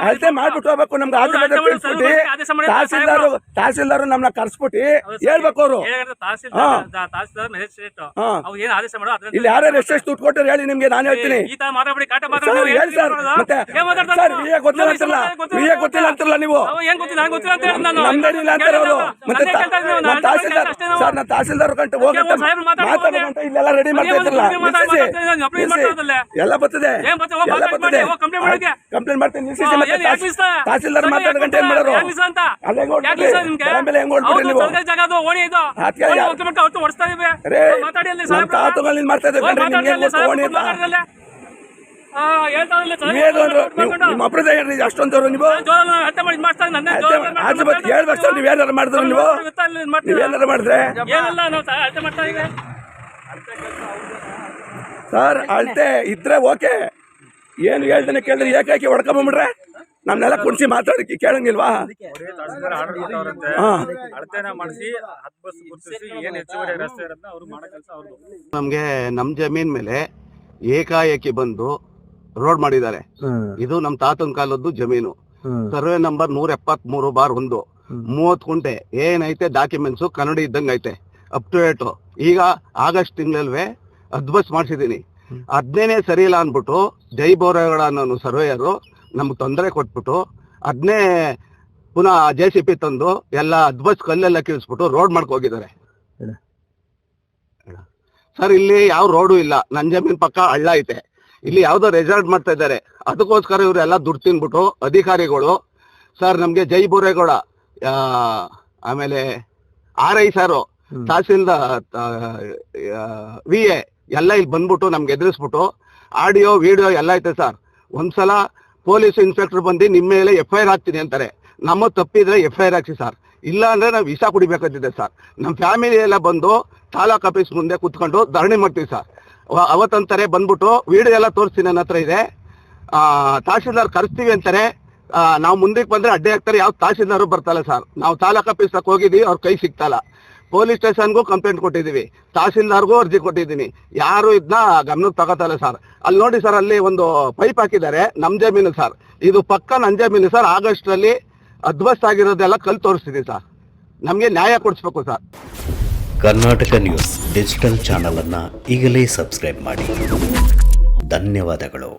ಅಳತೆ ಮಾಡ್ಬಿಟ್ಟು ಹೋಗ್ಬೇಕು. ನಮ್ಗೆ ತಹಸೀಲ್ದಾರ್ ನಮ್ನ ಕರ್ಸ್ಬಿಟ್ಟು ಹೇಳ್ಬೇಕು ಅವರು. ಇಲ್ಲಿ ಯಾರ್ಯಾರು ಎಷ್ಟೆಷ್ಟು ದುಡ್ಡು ಕೊಟ್ಟರು ಹೇಳಿ, ನಿಮ್ಗೆ ನಾನು ಹೇಳ್ತೀನಿ. ಹೇಳಿ ಸರ್. ಮತ್ತೆ ಸರ್ ಗೊತ್ತಿಲ್ಲ ಅಂತಾರಲ್ಲ ನೀವು. ನಮ್ದೇನಿಲ್ಲ ಅಂತಾರೆ ಅವರು. ಮತ್ತೆ ತಹಸೀಲ್ದಾರ್ ಗಂಟೆ ಹೋಗಂತ ಮಾತಾಡೋಂತ ಇಲ್ಲೆಲ್ಲ ರೆಡಿ ಮಾಡ್ತಾ ಇದ್ರಲ್ಲ. ಎಲ್ಲ ಬರ್ತದೆ ಕಂಪ್ಲೇಂಟ್ ಮಾಡ್ತೀನಿ. ನಿಲ್ಸಿಸಿ. ಮತ್ತೆ ತಹಸೀಲ್ದಾರ್ ಮಾತಾಡೋ ಗಂಟೆ ಏನ್ ಮಾಡೋರು? ಅಲ್ಲೇ ಆಮೇಲೆ ಹೆಂಗ್ ಓಡ್ಬಿಟ್ರಿ ನೀವು? ತಾತುಗಳಲ್ಲಿ ಮಾಡ್ತಾ ಇದ್ದೀವಿ. ನಿಮ್ಮ ಅಪ್ರದ ಹೇಳ್ರಿ ಅಷ್ಟೊಂದವ್ರು ನೀವು. ಹೇಳ್ಬೇಕು ಸರ್, ನೀವೇನಾರು ಮಾಡಿದ್ರು ನೀವೇನಾರು ಮಾಡಿದ್ರೆ ಸರ್. ಅಳತೆ ಇದ್ರೆ ಓಕೆ, ಏನು ಹೇಳ್ತಾನೆ ಕೇಳಿದ್ರೆ ಏಕಾಕಿ ಹೊಡ್ಕೊಂಡ್ಬಿಟ್ರೆ ನಮ್ನೆಲ್ಲ ಕುಣಿಸಿ ಮಾತಾಡಕ್ಕೆ ಕೇಳಂಗಿಲ್ವಾ? ನಮ್ಗೆ ನಮ್ ಜಮೀನ್ ಮೇಲೆ ಏಕಾಏಕಿ ಬಂದು ರೋಡ್ ಮಾಡಿದ್ದಾರೆ. ಇದು ನಮ್ ತಾತನ ಕಾಲದ್ದು ಜಮೀನು. ಸರ್ವೆ ನಂಬರ್ 173/1 30 ಗುಂಟೆ ಏನೈತೆ ಡಾಕ್ಯುಮೆಂಟ್ಸ್ ಕನ್ನಡ ಇದ್ದಂಗೆ ಐತೆ, ಅಪ್ ಟು ಡೇಟ್. ಈಗ ಆಗಸ್ಟ್ ತಿಂಗಳಲ್ವೇ ಅದ್ಬಸ್ ಮಾಡಿಸಿದೀನಿ. 15ನೇ ಸರಿ ಇಲ್ಲ ಅನ್ಬಿಟ್ಟು ಜೈ ಬೋರೇಗೌಡ ಅನ್ನೋ ಸರ್ವೇಯರು ನಮ್ಗೆ ತೊಂದರೆ ಕೊಟ್ಬಿಟ್ಟು 15 ಪುನಃ JCP ತಂದು ಎಲ್ಲ ಅದ್ಬಸ್ ಕಲ್ಲೆಲ್ಲ ಕೀಳಿಸ್ಬಿಟ್ಟು ರೋಡ್ ಮಾಡ್ಕೋಗಿದ್ದಾರೆ ಸರ್. ಇಲ್ಲಿ ಯಾವ ರೋಡು ಇಲ್ಲ. ನನ್ ಜಮೀನ್ ಪಕ್ಕ ಹಳ್ಳ ಐತೆ. ಇಲ್ಲಿ ಯಾವ್ದೋ ರೆಸಾರ್ಟ್ ಮಾಡ್ತಾ ಇದ್ದಾರೆ. ಅದಕ್ಕೋಸ್ಕರ ಇವರೆಲ್ಲ ದುಡ್ಡು ತಿನ್ಬಿಟ್ಟು ಅಧಿಕಾರಿಗಳು ಸರ್ ನಮ್ಗೆ ಜೈ ಬೋರೇಗೌಡ, ಆಮೇಲೆ RI ಸಾರು, ತಹಸೀಲ್ದಾರ್, VA ಎಲ್ಲ ಇಲ್ಲಿ ಬಂದ್ಬಿಟ್ಟು ನಮ್ಗೆ ಎದುರಿಸ್ಬಿಟ್ಟು ಆಡಿಯೋ ವಿಡಿಯೋ ಎಲ್ಲ ಐತೆ ಸರ್. ಒಂದ್ಸಲ ಪೊಲೀಸ್ ಇನ್ಸ್ಪೆಕ್ಟರ್ ಬಂದು ನಿಮ್ಮ ಮೇಲೆ FIR ಹಾಕ್ತೀನಿ ಅಂತಾರೆ. ನಮ್ಮ ತಪ್ಪಿದ್ರೆ FIR ಹಾಕ್ಸಿ ಸರ್, ಇಲ್ಲ ಅಂದ್ರೆ ನಾವು ವಿಸಾ ಕುಡಿಬೇಕಾಗಿದೆ ಸರ್. ನಮ್ಮ ಫ್ಯಾಮಿಲಿ ಎಲ್ಲ ಬಂದು ತಾಲೂಕ್ ಆಫೀಸ್ ಮುಂದೆ ಕುತ್ಕೊಂಡು ಧರಣಿ ಮಾಡ್ತೀವಿ ಸರ್. ಅವತ್ತಂತಾರೆ ಬಂದ್ಬಿಟ್ಟು ವಿಡಿಯೋ ಎಲ್ಲ ತೋರಿಸ್ತೀನಿ ನನ್ನ ಹತ್ರ ಇದೆ. ತಹಸೀಲ್ದಾರ್ ಕರೆಸ್ತೀವಿ ಅಂತಾರೆ. ನಾವು ಮುಂದಕ್ಕೆ ಬಂದ್ರೆ ಅಡ್ಡೆ ಹಾಕ್ತಾರೆ. ಯಾವ ತಹಸೀಲ್ದಾರು ಬರ್ತಲ್ಲ ಸರ್. ನಾವು ತಾಲೂಕ್ ಆಫೀಸ್ ಹೋಗಿದ್ದೀವಿ, ಅವ್ರ ಕೈ ಸಿಗ್ತಲ್ಲ. ಪೊಲೀಸ್ ಸ್ಟೇಷನ್ಗೂ ಕಂಪ್ಲೇಂಟ್ ಕೊಟ್ಟಿದ್ದೀವಿ, ತಹಸೀಲ್ದಾರ್ಗೂ ಅರ್ಜಿ ಕೊಟ್ಟಿದ್ದೀನಿ. ಯಾರು ಇದನ್ನ ಗಮನಕ್ಕೆ ತಗೋತಲ್ಲ ಸರ್. ಅಲ್ಲಿ ನೋಡಿ ಸರ್, ಅಲ್ಲಿ ಒಂದು ಪೈಪ್ ಹಾಕಿದ್ದಾರೆ ನಮ್ ಜಮೀನು ಸರ್. ಇದು ಪಕ್ಕ ನನ್ ಜಮೀನು ಸರ್. ಆಗಸ್ಟ್ ಅಲ್ಲಿ ಅಧ್ವಸ್ತ ಆಗಿರೋದೆಲ್ಲ ಕಲ್ ತೋರಿಸ್ತಿದ್ದೀವಿ ಸರ್. ನಮ್ಗೆ ನ್ಯಾಯ ಕೊಡಿಸ್ಬೇಕು sir. Karnataka news digital channel ಅನ್ನ ಈಗಲೇ ಸಬ್ಸ್ಕ್ರೈಬ್ ಮಾಡಿ. ಧನ್ಯವಾದಗಳು.